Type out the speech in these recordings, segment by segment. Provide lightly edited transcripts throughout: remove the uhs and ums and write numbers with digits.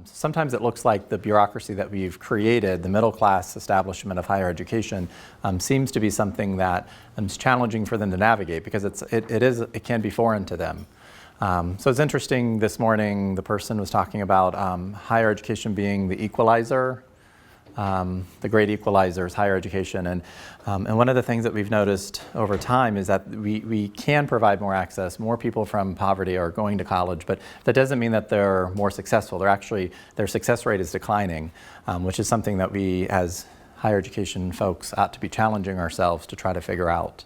Sometimes it looks like the bureaucracy that we've created, the middle class establishment of higher education, seems to be something that is challenging for them to navigate because it can be foreign to them. So it's interesting this morning, the person was talking about higher education being the equalizer. The great equalizer is higher education, and one of the things that we've noticed over time is that we can provide more access. More people from poverty are going to college, but that doesn't mean that they're more successful. Their success rate is declining, which is something that we as higher education folks ought to be challenging ourselves to try to figure out.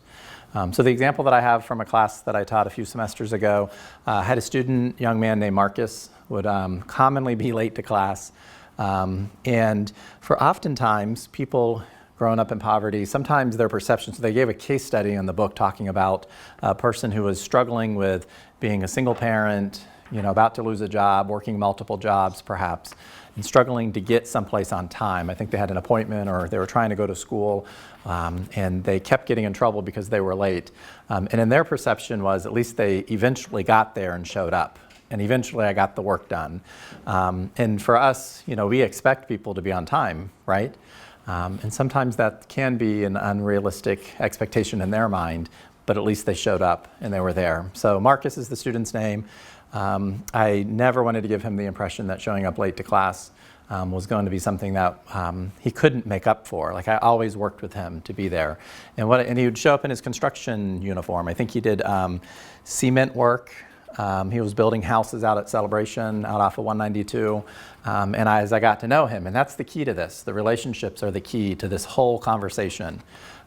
So the example that I have from a class that I taught a few semesters ago, had a student, young man named Marcus, would commonly be late to class. And for oftentimes people growing up in poverty, sometimes their perceptions, they gave a case study in the book talking about a person who was struggling with being a single parent, about to lose a job, working multiple jobs perhaps, and struggling to get someplace on time. I think they had an appointment or they were trying to go to school, and they kept getting in trouble because they were late. And in their perception was at least they eventually got there and showed up. And eventually I got the work done. And for us, we expect people to be on time, right? And sometimes that can be an unrealistic expectation in their mind, but at least they showed up and they were there. So Marcus is the student's name. I never wanted to give him the impression that showing up late to class was going to be something that he couldn't make up for. Like, I always worked with him to be there. And he would show up in his construction uniform. I think he did cement work. He was building houses out at Celebration, out off of 192. And as I got to know him, and that's the key to this, the relationships are the key to this whole conversation.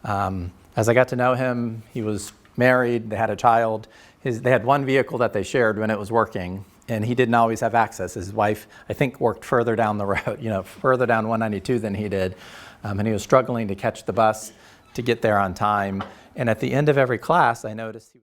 As I got to know him, he was married, they had a child. They had one vehicle that they shared when it was working, and he didn't always have access. His wife, I think, worked further down the road, further down 192 than he did. And he was struggling to catch the bus to get there on time. And at the end of every class, I noticed